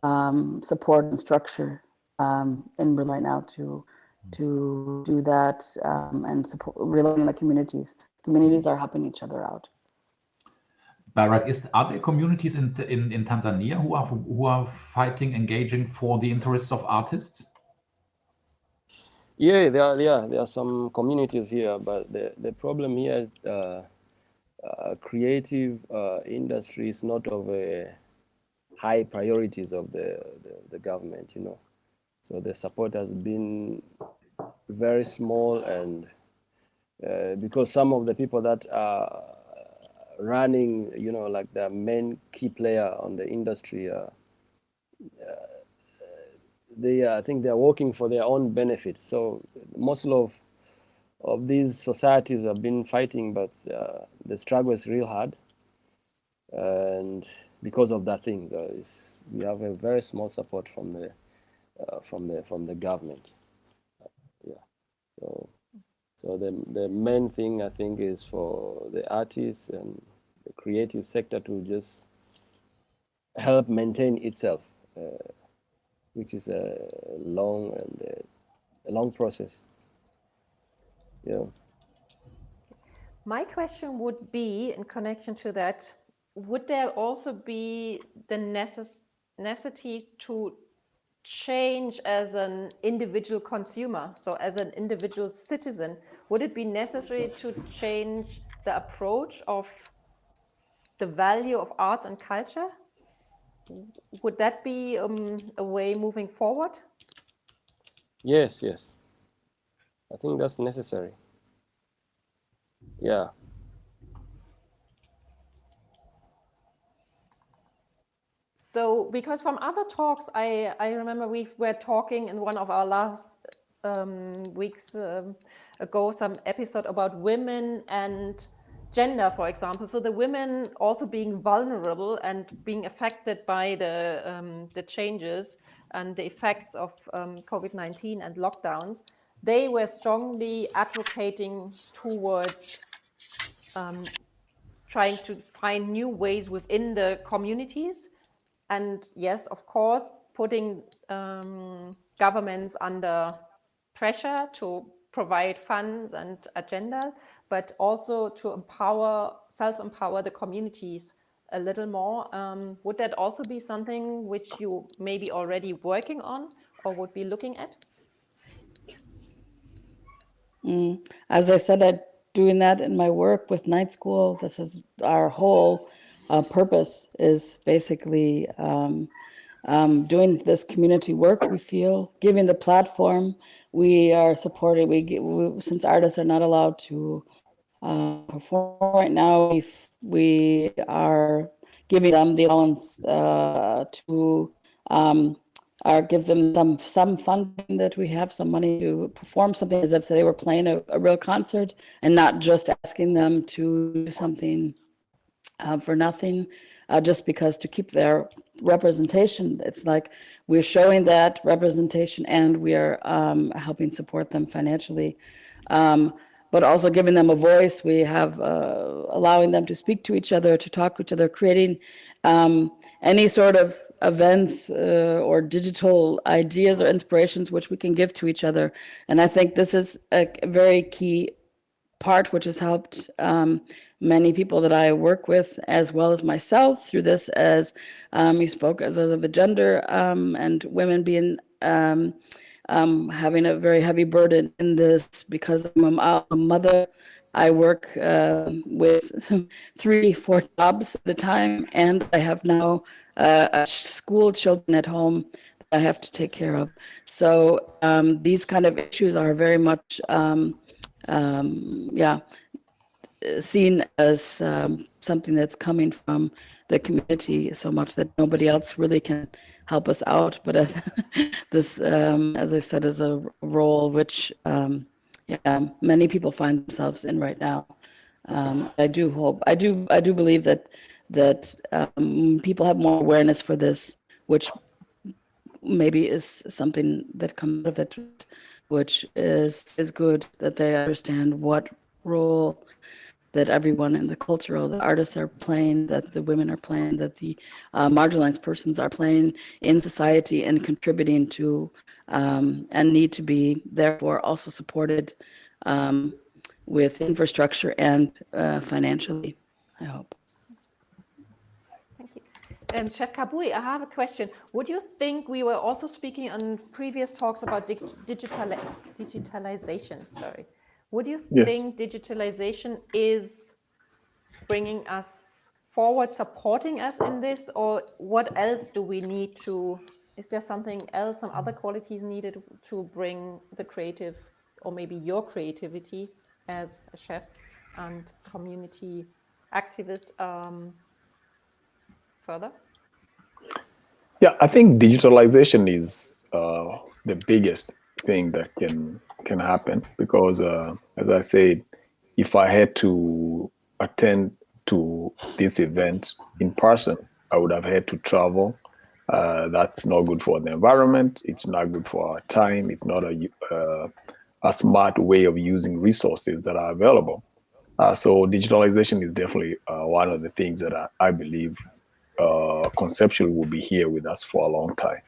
the support and structure in Berlin right now to do that and support, relying on the communities. Communities are helping each other out. Barak, are there communities in Tanzania who are fighting, engaging for the interests of artists? Yeah, there are some communities here, but the problem here is creative industry is not of high priorities of the government, you know. So the support has been very small, and because some of the people that are running, you know, like the main key player on the industry, I think they're working for their own benefit. So most of these societies have been fighting, but the struggle is real hard, and because of that thing, we have a very small support from the government. So the main thing I think is for the artists and the creative sector to just help maintain itself, which is a long process. Yeah. My question would be, in connection to that, would there also be the necessity to change as an individual consumer, so as an individual citizen? Would it be necessary to change the approach of the value of arts and culture? Would that be a way moving forward? Yes. I think that's necessary. Yeah. So, because from other talks, I remember we were talking in one of our last weeks ago some episode about women and gender, for example. So the women also being vulnerable and being affected by the changes and the effects of COVID-19 and lockdowns. They were strongly advocating towards trying to find new ways within the communities. And yes, of course, putting governments under pressure to provide funds and agenda, but also to self-empower the communities a little more. Would that also be something which you may be already working on or would be looking at? As I said, I'm doing that in my work with Night School. This is our whole purpose, is basically doing this community work. We feel giving the platform. We are supporting. Since artists are not allowed to perform right now, we are giving them the allowance to give them some funding, that we have some money to perform something as if they were playing a real concert, and not just asking them to do something for nothing, just because to keep their representation. It's like we're showing that representation, and we are helping support them financially, but also giving them a voice. We have allowing them to speak to each other, to talk to each other, creating any sort of events or digital ideas or inspirations which we can give to each other. And I think this is a very key part which has helped many people that I work with, as well as myself, through this, as you spoke as of the gender and women being having a very heavy burden in this, because I'm a mother. I work with 3-4 jobs at a time, and I have now school children at home that I have to take care of. So these kind of issues are very much seen as something that's coming from the community so much that nobody else really can help us out. But this, as I said, is a role which many people find themselves in right now. I do believe that people have more awareness for this, which maybe is something that comes out of it, which is good, that they understand what role that everyone in the cultural, the artists are playing, that the women are playing, that the marginalized persons are playing in society and contributing to, and need to be therefore also supported with infrastructure and financially, I hope. Thank you. Chef Kabui, I have a question. Would you think, we were also speaking on previous talks about digitalization, sorry. Would you think digitalization is bringing us forward, supporting us in this, or what else do we need to, is there something else, some other qualities needed to bring the creative, or maybe your creativity as a chef and community activist further? Yeah, I think digitalization is the biggest thing that can happen, because as I said, if I had to attend to this event in person, I would have had to travel. That's not good for the environment. It's not good for our time. It's not a smart way of using resources that are available. So digitalization is definitely one of the things that I believe conceptually will be here with us for a long time.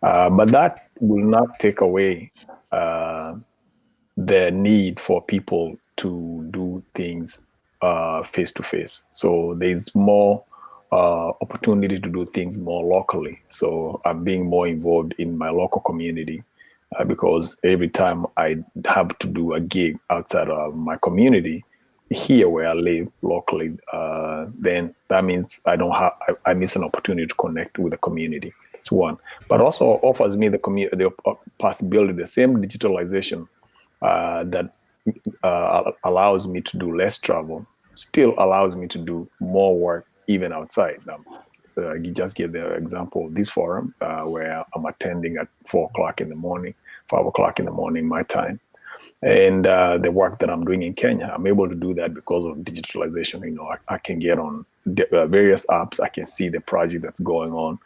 But that will not take away the need for people to do things face to face. So there's more opportunity to do things more locally. So I'm being more involved in my local community because every time I have to do a gig outside of my community, here where I live locally, then that means I miss an opportunity to connect with the community. That's one. But also offers me the possibility, the same digitalization that allows me to do less travel, still allows me to do more work even outside. You just gave the example of this forum where I'm attending at 4 o'clock in the morning. 5 o'clock in the morning, my time. And the work that I'm doing in Kenya, I'm able to do that because of digitalization. You know, I can get on various apps. I can see the project that's going on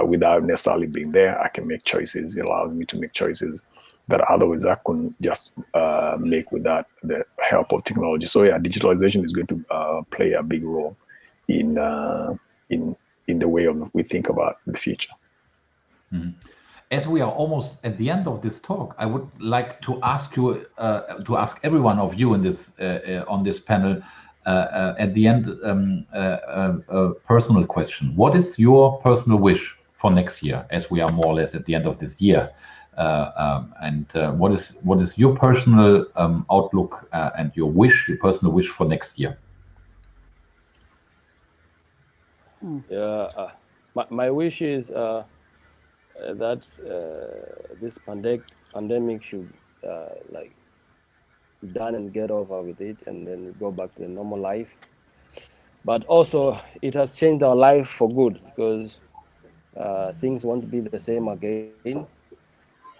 without necessarily being there. I can make choices. It allows me to make choices that otherwise I couldn't just make without the help of technology. So yeah, digitalization is going to play a big role in the way we think about the future. Mm-hmm. As we are almost at the end of this talk, I would like to ask you, to ask every one of you in this on this panel, at the end, a personal question. What is your personal wish for next year, as we are more or less at the end of this year? What is your personal outlook and your personal wish for next year? Yeah, my wish is that this pandemic should like be done and get over with it, and then go back to the normal life. But also, it has changed our life for good, because things won't be the same again.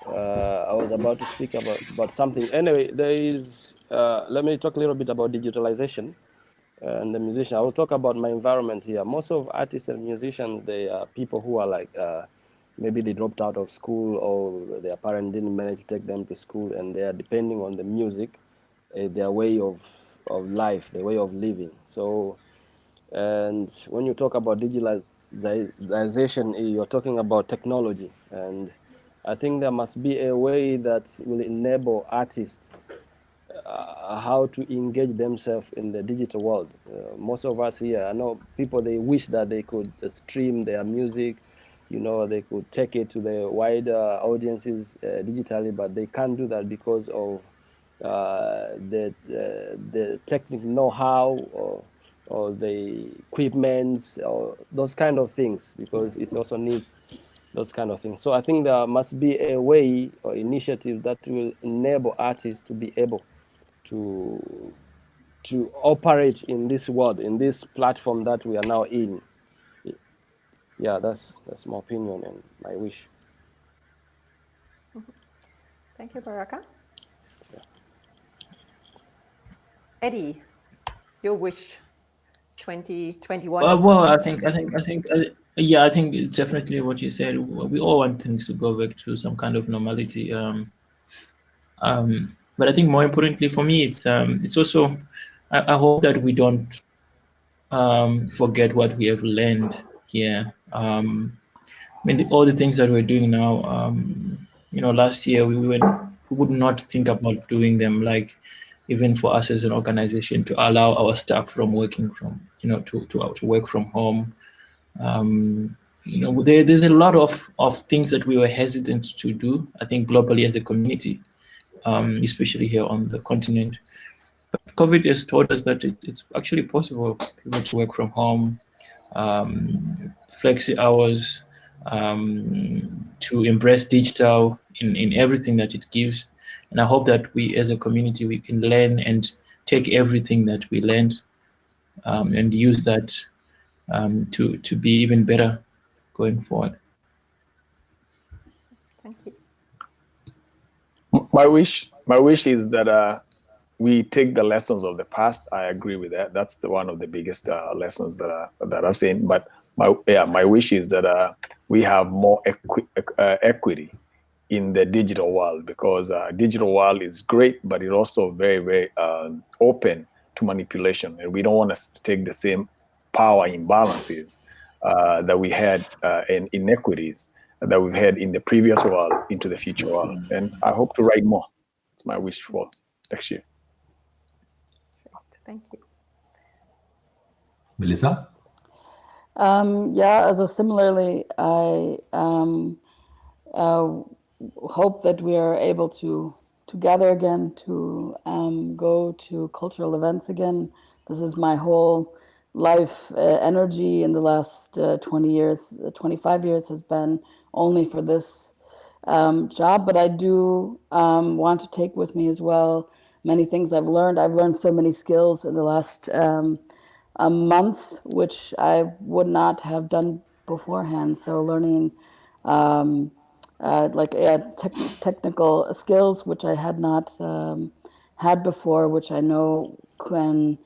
I was about to speak about something. Anyway, there is. Let me talk a little bit about digitalization and the musician. I will talk about my environment here. Most of artists and musicians, they are people who are like. Maybe they dropped out of school, or their parents didn't manage to take them to school, and they are depending on the music, their way of life, their way of living. So, and when you talk about digitalization, you're talking about technology. And I think there must be a way that will enable artists how to engage themselves in the digital world. Most of us here, I know people, they wish that they could stream their music, you know, they could take it to the wider audiences digitally, but they can't do that because of the technical know-how, or the equipments, or those kind of things, because it also needs those kind of things. So I think there must be a way or initiative that will enable artists to be able to operate in this world, in this platform that we are now in. Yeah, that's my opinion and my wish. Thank you, Baraka. Yeah. Eddie, your wish, 2021. Well, I think it's definitely what you said. We all want things to go back to some kind of normality. But I think more importantly for me, it's also, I hope that we don't forget what we have learned here. I mean, all the things that we're doing now, you know, last year we would not think about doing them, like even for us as an organization, to allow our staff from working from, you know, to work from home. You know, there's a lot of things that we were hesitant to do, I think, globally as a community, especially here on the continent. But COVID has taught us that it's actually possible for people to work from home, flexi hours, to embrace digital in everything that it gives. And I hope that we as a community, we can learn and take everything that we learned and use that to be even better going forward. Thank you. My wish is that we take the lessons of the past. I agree with that. That's one of the biggest lessons that I've seen. But my wish is that we have more equity in the digital world, because digital world is great, but it's also very, very open to manipulation, and we don't want to take the same power imbalances that we had in inequities that we've had in the previous world into the future world. And I hope to write more. It's my wish for next year. Thank you. Melissa? Yeah, also similarly, I hope that we are able to gather again, to go to cultural events again. This is my whole life energy in the last 20 years, 25 years has been only for this job, but I do want to take with me as well many things I've learned. I've learned so many skills in the last months, which I would not have done beforehand. So learning technical skills, which I had not had before, which I know can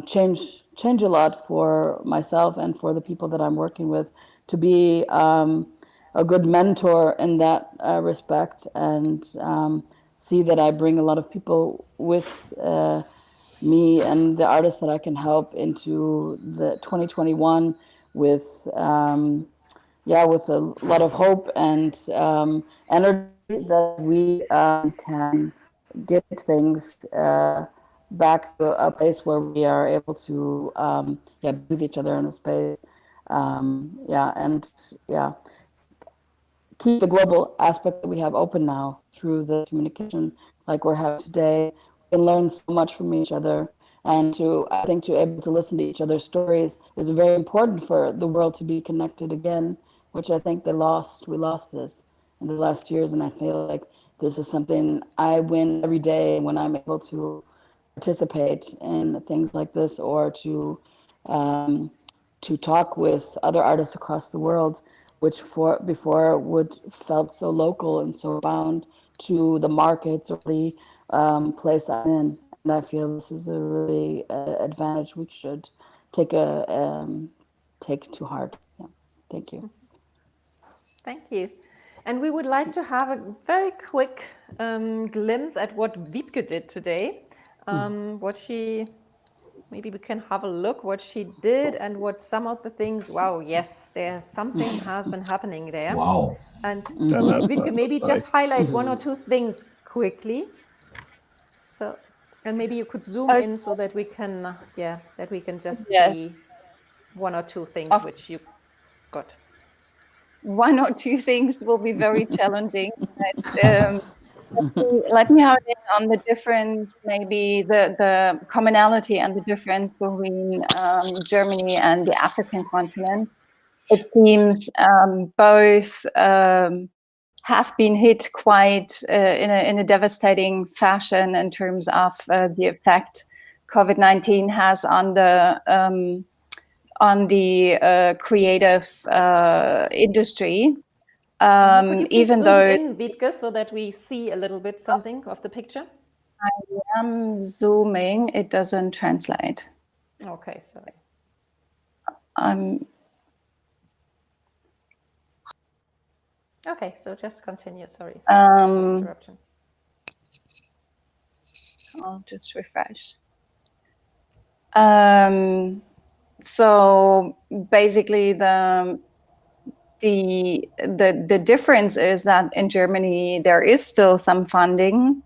change a lot for myself and for the people that I'm working with, to be a good mentor in that respect, and see that I bring a lot of people with me and the artists that I can help into the 2021 with with a lot of hope and energy, that we can get things back to a place where we are able to be with each other in a space, keep the global aspect that we have open now through the communication like we're having today. We can learn so much from each other, and I think to able to listen to each other's stories is very important for the world to be connected again, which I think we lost this in the last years. And I feel like this is something I win every day when I'm able to participate in things like this, or to talk with other artists across the world, which before would felt so local and so bound to the markets or the place I'm in. And I feel this is a really advantage we should take to heart. Yeah. Thank you. Thank you. And we would like to have a very quick glimpse at what Wiebke did today. Maybe we can have a look what she did and what some of the things. Wow, yes, something has been happening there. Wow. And Wiebke, maybe just highlight one or two things quickly. So, and maybe you could zoom in so that we can, just see one or two things which you got. One or two things will be very challenging. But, let me have it on the difference, maybe the commonality and the difference between Germany and the African continent. It seems both have been hit quite in a devastating fashion in terms of the effect COVID-19 has on the creative industry. Could you please even zoom though in, Wiebke, so that we see a little bit something of the picture? I am zooming, it doesn't translate. Okay, sorry. Okay, so just continue. Sorry for the interruption. I'll just refresh. So basically, the difference is that in Germany there is still some funding,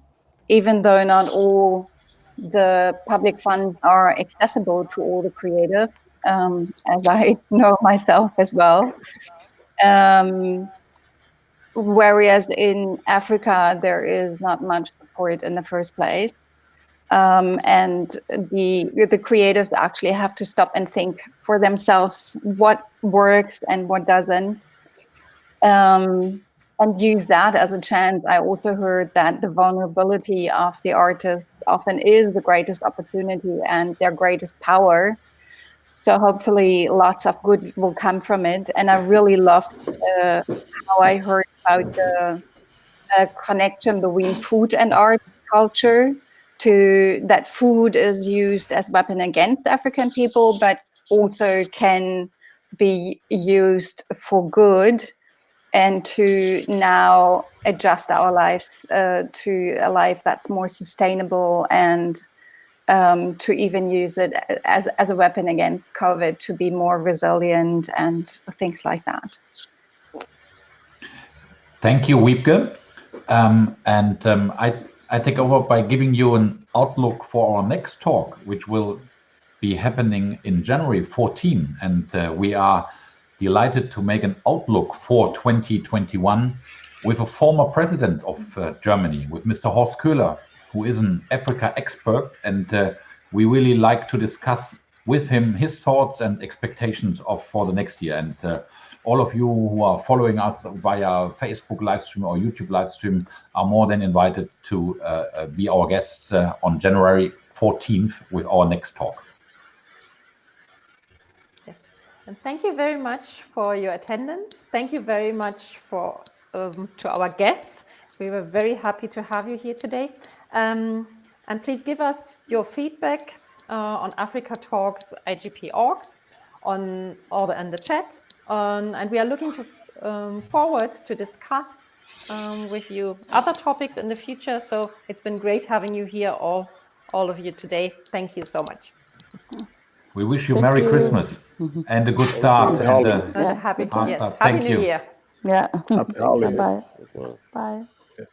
even though not all the public funds are accessible to all the creatives, as I know myself as well. Whereas in Africa there is not much support in the first place. And the creatives actually have to stop and think for themselves what works and what doesn't, and use that as a chance. I also heard that the vulnerability of the artists often is the greatest opportunity and their greatest power. So hopefully lots of good will come from it. And I really loved how I heard about the connection between food and art culture, to that food is used as a weapon against African people, but also can be used for good, and to now adjust our lives to a life that's more sustainable, and to even use it as a weapon against COVID, to be more resilient and things like that. Thank you, Wiebke. I take over by giving you an outlook for our next talk, which will be happening in January 14. And we are delighted to make an outlook for 2021 with a former president of Germany, with Mr. Horst Köhler, who is an Africa expert. And we really like to discuss with him his thoughts and expectations for the next year. And all of you who are following us via Facebook live stream or YouTube live stream are more than invited to be our guests on January 14th with our next talk. Yes, and thank you very much for your attendance. Thank you very much for to our guests. We were very happy to have you here today. And please give us your feedback on Africa Talks IJP orgs in the chat. And we are looking forward to discuss with you other topics in the future. So it's been great having you here, all of you today. Thank you so much. We wish you Thank Merry you. Christmas and a good start. Happy And Happy Happy Thank New you. Year. Yeah. holidays. Bye-bye. Okay. Bye. Yes.